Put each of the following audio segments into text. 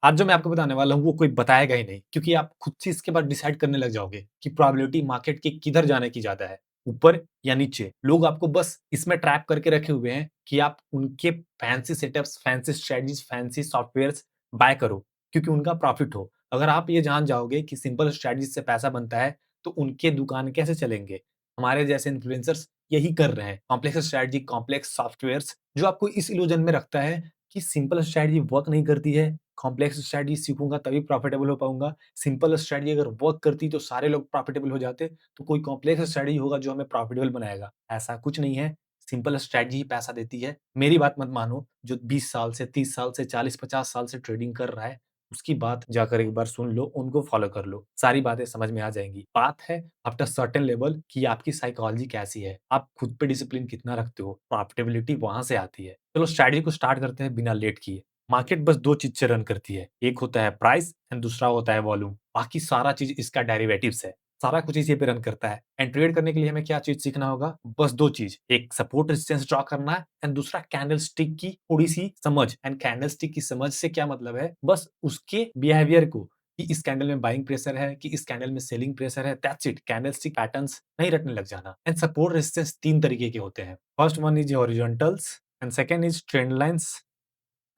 आज जो मैं आपको बताने वाला हूँ वो कोई बताएगा ही नहीं, क्योंकि आप खुद से इसके बाद डिसाइड करने लग जाओगे कि प्रोबेबिलिटी मार्केट की किधर जाने की ज़्यादा है, ऊपर या नीचे। लोग आपको बस इसमें ट्रैप करके रखे हुए हैं कि आप उनके fancy setups, fancy strategies, fancy softwares buy करो, क्योंकि उनका प्रॉफिट हो। अगर आप ये जान जाओगे कि सिंपल स्ट्रेटजीज़ से पैसा बनता है, तो उनके दुकान कैसे चलेंगे? हमारे जैसे इन्फ्लुएंसर्स यही कर रहे हैं। कॉम्प्लेक्स स्ट्रेटजी, कॉम्प्लेक्स सॉफ्टवेयर्स जो आपको इस इल्यूजन में रखता है कि सिंपल स्ट्रेटजी वर्क नहीं करती है, कॉम्प्लेक्स स्ट्रेटजी सीखूँगा तभी प्रॉफिटेबल हो पाऊँगा। सिंपल स्ट्रेटजी अगर वर्क करती तो सारे लोग प्रॉफिटेबल हो जाते, तो कोई कॉम्प्लेक्स स्ट्रेटजी होगा जो हमें प्रॉफिटेबल बनाएगा। ऐसा कुछ नहीं है, सिंपल स्ट्रेटजी ही पैसा देती है। मेरी बात मत मानो, जो 20 साल से, 30 साल से, 40-50 साल से ट्रेडिंग कर रहा है, उसकी बात जाकर एक बार सुन लो, उनको फॉलो कर लो। सारी बातें समझ में आ जाएँगी। बात है आफ्टर सर्टेन लेवल कि आपकी साइकोलॉजी कैसी है, आप खुद पे डिसिप्लिन कितना रखते हो, प्रॉफिटेबिलिटी वहाँ से आती है। चलो स्ट्रेटजी को स्टार्ट करते हैं बिना लेट किए। मार्केट बस 2 चीज़ से रन करती है। एक होता है प्राइस एंड दूसरा होता है वॉल्यूम। बाकी सारा चीज़ इसका डेरिवेटिव्स है। सारा कुछ इसी पे रन करता है। एंड ट्रेड करने के लिए हमें क्या चीज़ सीखना होगा? बस 2 चीज़, एक सपोर्ट रेजिस्टेंस ड्रॉ करना है एंड दूसरा कैंडलस्टिक की थोड़ी-सी समझ। एंड कैंडलस्टिक की समझ से क्या मतलब है? बस उसके बिहेवियर को, कि इस कैंडल में बाइंग प्रेशर है, कि इस कैंडल में सेलिंग प्रेशर है, दैट्स इट। कैंडलस्टिक पैटर्न्स नहीं रटने लग जाना। एंड सपोर्ट रेजिस्टेंस 3 तरीके के होते हैं। First one is horizontals and second is trend lines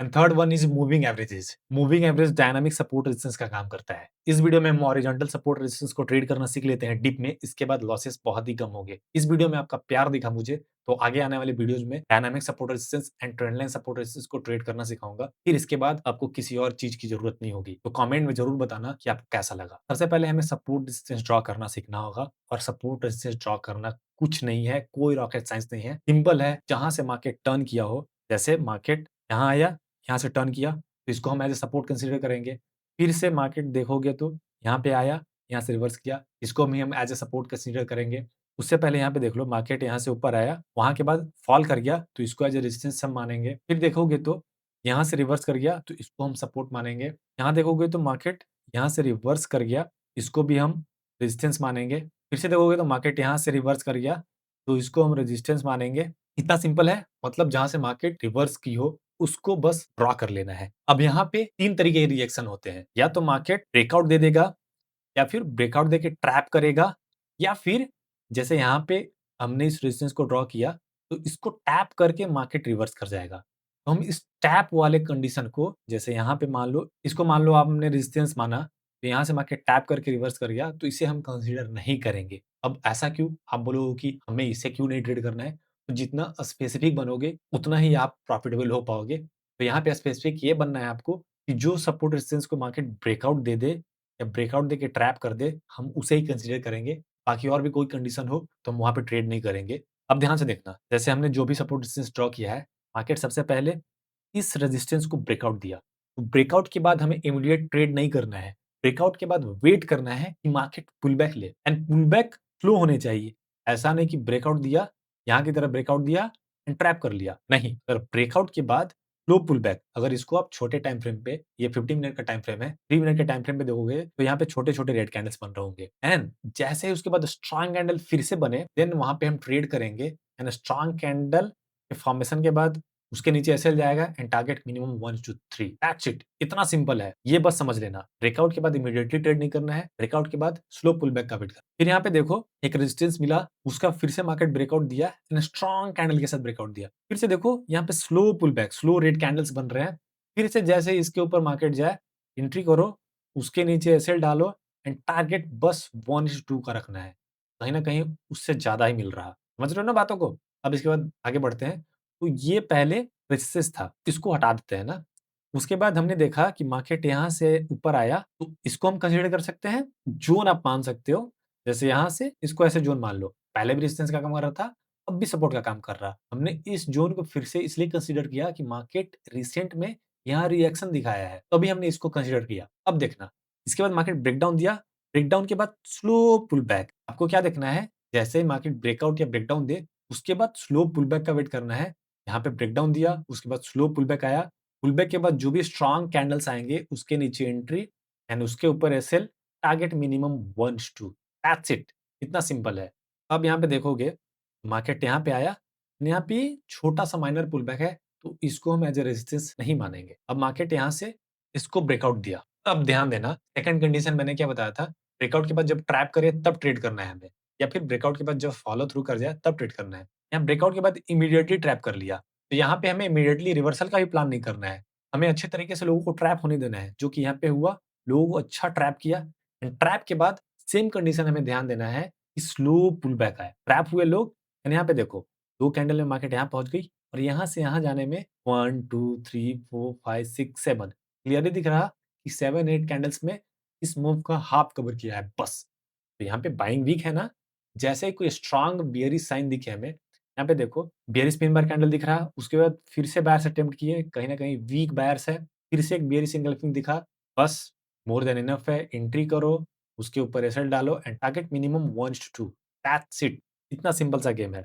and third one is moving averages. Moving average dynamic support resistance का काम करता है। इस वीडियो में हम हॉरिजॉन्टल सपोर्ट रेजिस्टेंस को ट्रेड करना सीख लेते हैं डीप में, इसके बाद लॉसेस बहुत ही कम होंगे। इस वीडियो में आपका प्यार दिखा मुझे, तो आगे आने वाले वीडियोज़ में dynamic support resistance and trend line support resistance को ट्रेड करना सिखाऊँगा। फिर इसके बाद आपको किसी और चीज़ की ज़रूरत नहीं होगी। तो कमेंट में ज़रूर बताना कि आपको कैसा लगा। सबसे पहले हमें सपोर्ट रेजिस्टेंस ड्रॉ करना सीखना होगा और सपोर्ट रेजिस्टेंस ड्रॉ करना कुछ नहीं है, कोई रॉकेट साइंस नहीं है। सिंपल है, जहाँ से मार्केट टर्न किया हो, जैसे मार्केट यहाँ आया, यहाँ से टर्न किया, तो इसको हम एज़ अ सपोर्ट कंसीडर करेंगे। फिर से मार्केट देखोगे तो यहाँ पे आया, यहाँ से रिवर्स किया, इसको भी हम एज़ अ सपोर्ट कंसीडर करेंगे। उससे पहले यहाँ पे देख लो, मार्केट यहाँ से ऊपर आया, वहाँ के बाद फॉल कर गया, तो इसको एज़ अ रेजिस्टेंस हम मानेंगे। फिर देखोगे तो यहाँ से रिवर्स कर गया, तो इसको हम सपोर्ट मानेंगे। यहाँ देखोगे तो मार्केट यहाँ से रिवर्स कर गया, इसको भी हम रेजिस्टेंस मानेंगे। फिर से देखोगे तो मार्केट यहाँ से रिवर्स कर गया, तो इसको हम रेजिस्टेंस मानेंगे। इतना सिंपल है, मतलब जहाँ से मार्केट रिवर्स की हो, उसको बस ड्रॉ कर लेना है। अब यहाँ पे 3 तरीके के रिएक्शन होते हैं, या तो मार्केट ब्रेकआउट दे देगा, या फिर ब्रेकआउट देके ट्रैप करेगा, या फिर जैसे यहाँ पे हमने इस रेजिस्टेंस को ड्रॉ किया, तो इसको टैप करके मार्केट रिवर्स कर जाएगा। तो हम इस टैप वाले कंडीशन को, जैसे यहाँ पे मान लो, इसको मान लो आपने रेजिस्टेंस माना, तो यहाँ से मार्केट टैप करके रिवर्स कर गया, तो इसे हम कंसीडर नहीं करेंगे। अब ऐसा क्यों? आप बोलोगे कि हमें इसे क्यों नहीं ट्रेड करना है? तो जितना स्पेसिफिक बनोगे, उतना ही आप प्रॉफिटेबल हो पाओगे। तो यहाँ पे स्पेसिफिक ये बनना है आपको कि जो सपोर्ट रेजिस्टेंस को मार्केट ब्रेकआउट दे दे, या ब्रेकआउट देके ट्रैप कर दे, हम उसे ही कंसीडर करेंगे। बाकी और भी कोई कंडीशन हो, तो हम वहाँ पे ट्रेड नहीं करेंगे। अब ध्यान से देखना, जैसे हमने जो भी सपोर्ट रेजिस्टेंस ड्रॉ किया है, मार्केट सबसे पहले इस रेजिस्टेंस को ब्रेकआउट दिया। तो ब्रेकआउट के बाद हमें इमीडिएट ट्रेड नहीं करना है। ब्रेकआउट के बाद वेट करना है कि मार्केट पुल बैक ले, एंड पुल बैक स्लो होने चाहिए। ऐसा नहीं कि ब्रेकआउट दिया, यहाँ की तरफ ब्रेकआउट दिया एंड ट्रैप कर लिया। नहीं, अगर ब्रेकआउट के बाद स्लो पुल बैक, अगर इसको आप छोटे टाइम फ्रेम पे, ये 15 मिनट का टाइम फ्रेम है, 3 मिनट के टाइम फ्रेम पे देखोगे, तो यहाँ पे छोटे-छोटे रेड कैंडल्स बन रहे होंगे। एंड जैसे ही उसके बाद स्ट्रॉन्ग कैंडल फिर से बने, देन वहाँ पे हम ट्रेड करेंगे। एंड स्ट्रॉन्ग कैंडल के फॉर्मेशन के बाद उसके नीचे एसएल जाएगा and target minimum 1 to 3, that's it. इतना सिंपल है, ये बस समझ लेना। ब्रेकआउट के बाद इमीडिएटली ट्रेड नहीं करना है, ब्रेकआउट के बाद स्लो पुल बैक का वेट करना। फिर यहाँ पे देखो, एक रेजिस्टेंस मिला, उसका फिर से मार्केट ब्रेकआउट दिया एंड स्ट्रॉन्ग कैंडल के साथ ब्रेकआउट दिया। फिर से देखो, यहाँ पे slow pull back, slow red candles बन रहे हैं। फिर से जैसे इसके ऊपर मार्केट जाए, एंट्री करो, उसके नीचे एसएल डालो एंड टारगेट बस 1:2 का रखना है। कहीं न कहीं उससे ज़्यादा ही मिल रहा। समझ रहे हो ना बातों को? अब इसके बाद आगे बढ़ते हैं। तो ये पहले रेजिस्टेंस था, इसको हटा देते हैं ना। उसके बाद हमने देखा कि मार्केट यहाँ से ऊपर आया, तो इसको हम कंसीडर कर सकते हैं, ज़ोन आप मान सकते हो। जैसे यहाँ से इसको ऐसे ज़ोन मान लो। पहले भी रेजिस्टेंस का काम कर रहा था, अब भी सपोर्ट का काम कर रहा। हमने इस ज़ोन को फिर से इसलिए कंसीडर किया कि मार्केट रिसेंट में यहाँ रिएक्शन दिखाया है, तभी हमने इसको कंसीडर किया। अब देखना, इसके बाद मार्केट ब्रेकडाउन दिया, ब्रेकडाउन के बाद स्लो पुल बैक। आपको क्या देखना है, जैसे ही मार्केट ब्रेकआउट या ब्रेकडाउन दे, उसके बाद स्लो पुल बैक का वेट करना है। यहाँ पे ब्रेकडाउन दिया, उसके बाद स्लो पुल बैक आया। पुल बैक के बाद जो भी स्ट्रॉन्ग कैंडल्स आएँगे, उसके नीचे एंट्री एंड उसके ऊपर SL, target minimum 1:2, that's it. इतना सिंपल है। अब यहाँ पे देखोगे, मार्केट यहाँ पे आया, यहाँ पे छोटा-सा माइनर पुल बैक है, तो इसको हम एज़ अ रेजिस्टेंस नहीं मानेंगे। अब मार्केट यहाँ से इसको ब्रेकआउट दिया। अब ध्यान देना, सेकंड कंडीशन मैंने क्या बताया था, ब्रेकआउट के बाद जब ट्रैप करे तब ट्रेड करना है हमें, या फिर ब्रेकआउट के बाद जब फॉलो थ्रू कर जाए तब ट्रेड करना है। यहाँ ब्रेकआउट के बाद इमीडिएटली ट्रैप कर लिया, तो यहाँ पे हमें इमीडिएटली रिवर्सल का भी प्लान नहीं करना है। हमें अच्छे तरीके से लोगों को ट्रैप होने देना है, जो कि यहाँ पे हुआ, लोगों को अच्छा ट्रैप किया एंड ट्रैप के बाद सेम कंडीशन हमें ध्यान देना है कि स्लो पुल बैक आए। ट्रैप हुए लोग एंड यहाँ पे देखो, 2 कैंडल में मार्केट यहाँ पहुँच गई और यहाँ से यहाँ जाने में 1, 2, 3, 4, 5, 6, 7 क्लियरली दिख रहा कि 7-8 कैंडल्स में इस मूव का हाफ कवर किया है बस। तो यहाँ पे बाइंग वीक है ना, जैसे ही कोई स्ट्रॉन्ग बियरिश साइन दिखे हमें, यहाँ पे देखो बियरिश पिन बार कैंडल दिख रहा, उसके बाद फिर से बायर्स अटेम्प्ट किए, कहीं न कहीं वीक बायर्स है, फिर से एक बियरिश एंगल्फिंग दिखा, बस मोर देन इनफ है, एंट्री करो, उसके ऊपर एसएल डालो and target minimum 1:2 that's it. इतना सिंपल सा गेम है।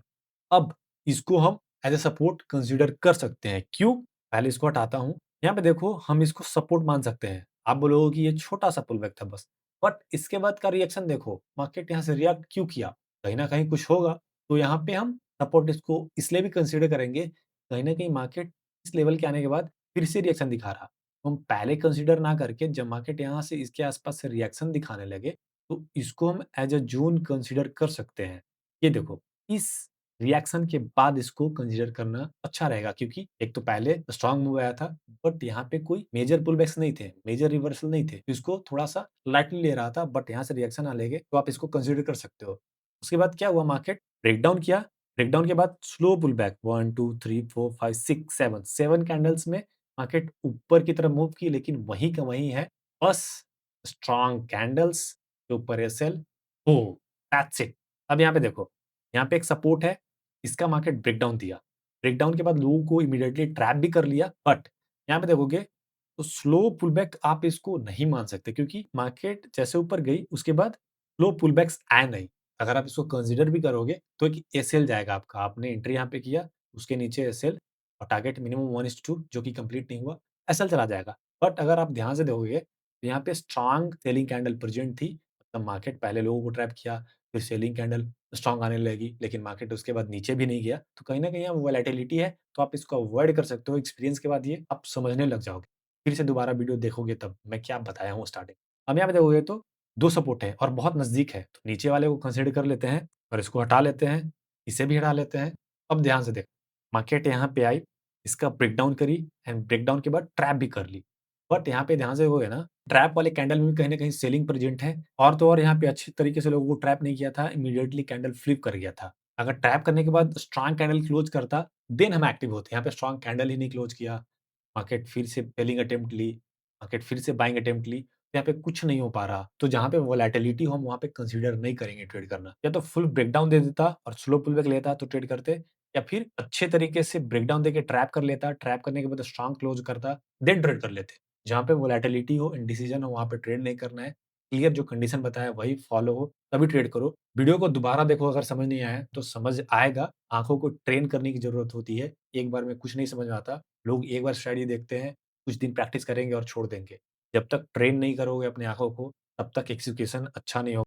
अब इसको हम एज़ अ सपोर्ट कंसीडर कर सकते हैं, क्यों? पहले इसको हटाता हूँ। यहाँ पे देखो हम इसको सपोर्ट मान सकते हैं। आप बोलोगे कि ये छोटा-सा पुलबैक था बस। बट इसके बाद का रिएक्शन देखो, मार्केट यहाँ से रिएक्ट क्यों किया? कहीं न कहीं कुछ होगा, तो यहाँ पे हम सपोर्ट इसको इसलिए भी कंसीडर करेंगे, कहीं न कहीं मार्केट इस लेवल के आने के बाद फिर से रिएक्शन दिखा रहा। तो हम पहले कंसीडर ना करके जब मार्केट यहाँ से इसके आस-पास से रिएक्शन दिखाने लगे, तो इसको हम एज़ अ ज़ोन कंसीडर कर सकते हैं। ये देखो, इस रिएक्शन के बाद इसको कंसीडर करना अच्छा रहेगा, क्योंकि एक तो पहले स्ट्रॉन्ग मूव आया था, बट यहाँ पे कोई मेजर पुलबैक्स नहीं थे, मेजर रिवर्सल नहीं थे। तो इसको थोड़ा-सा लाइटली ले रहा था, बट यहाँ से रिएक्शन आ लेगे तो आप इसको कंसीडर कर सकते हो। उसके बाद क्या हुआ, मार्केट ब्रेकडाउन किया, ब्रेकडाउन के बाद स्लो पुलबैक 1, 2, 3, 4, 5, 6, 7 7 कैंडल्स में मार्केट ऊपर की तरफ मूव की, लेकिन वहीं का वहीं है। बस स्ट्रॉन्ग कैंडल्स के ऊपर एसएल हो, दैट्स इट। अब यहाँ पे देखो, यहाँ पे एक सपोर्ट है, इसका मार्केट ब्रेकडाउन दिया। ब्रेकडाउन के बाद लोगों को इमीडिएटली ट्रैप भी कर लिया, बट यहाँ पे देखोगे तो स्लो पुलबैक आप इसको नहीं मान सकते, क्योंकि मार्केट जैसे ऊपर गई उसके बाद स्लो पुलबैक्स आए नहीं। अगर आप इसको कंसीडर भी करोगे तो एक एसएल जाएगा आपका। आपने एंट्री यहाँ पे किया, उसके नीचे एसएल और टारगेट मिनिमम 1:2 जो कि कंप्लीट नहीं हुआ, एसएल चला जाएगा। बट अगर आप ध्यान से देखोगे तो यहाँ पे स्ट्रॉन्ग सेलिंग कैंडल प्रेजेंट थी। मतलब मार्केट पहले लोगों को ट्रैप किया, फिर सेलिंग कैंडल स्ट्रॉन्ग आने लगी, लेकिन मार्केट उसके बाद नीचे भी नहीं गया। तो कहीं न कहीं यहाँ वोलेटिलिटी है, तो आप इसको अवॉइड कर सकते हो। एक्सपीरियंस के बाद ये आप समझने लग जाओगे। फिर से दोबारा वीडियो देखोगे तब मैं क्या बताया हूँ स्टार्टिंग। अब यहाँ पे देखोगे तो 2 सपोर्ट है और बहुत नज़दीक है, तो नीचे वाले को कंसीडर कर लेते हैं और इसको हटा लेते हैं, इसे भी हटा लेते हैं। अब ध्यान से देखो, मार्केट यहाँ पे आई, इसका ब्रेकडाउन करी एंड ब्रेकडाउन के बाद ट्रैप भी कर ली। बट यहाँ पे ध्यान से देखोगे ना, ट्रैप वाले कैंडल में भी कहीं न कहीं सेलिंग प्रेजेंट है, और तो और यहाँ पे अच्छी तरीके से लोगों को ट्रैप नहीं किया था, इमीडिएटली कैंडल फ्लिप कर गया था। अगर ट्रैप करने के बाद स्ट्रॉन्ग कैंडल क्लोज़ करता, देन हम एक्टिव होते। यहाँ पे स्ट्रॉन्ग कैंडल ही नहीं क्लोज़ किया, मार्केट फिर से सेलिंग अटेम्प्ट ली, मार्केट फिर से बाइंग अटेम्प्ट ली, यहाँ पे कुछ नहीं हो पा रहा। तो जहाँ पे वोलेटिलिटी हो हम वहाँ पे कंसीडर नहीं करेंगे ट्रेड करना। या तो फुल ब्रेकडाउन दे देता और स्लो पुलबैक लेता तो ट्रेड करते, या फिर अच्छे तरीके से ब्रेकडाउन देके ट्रैप कर लेता, ट्रैप करने के बाद स्ट्रॉन्ग क्लोज़ करता, देन ट्रेड कर लेते। जहाँ पे वोलेटिलिटी हो, इंडिसीजन हो, वहाँ पे ट्रेड नहीं करना है। क्लियर जो कंडीशन बताया वही फॉलो हो, तभी ट्रेड करो। वीडियो को दोबारा देखो, अगर समझ नहीं आया तो समझ आएगा। आँखों को ट्रेन करने की ज़रूरत होती है। एक बार में कुछ नहीं समझ में आता। लोग एक बार स्ट्रैटेजी देखते हैं, कुछ दिन प्रैक्टिस करेंगे और छोड़ देंगे। जब तक ट्रेन नहीं करोगे अपनी आँखों को, तब तक एक्जीक्यूशन अच्छा नहीं होगा।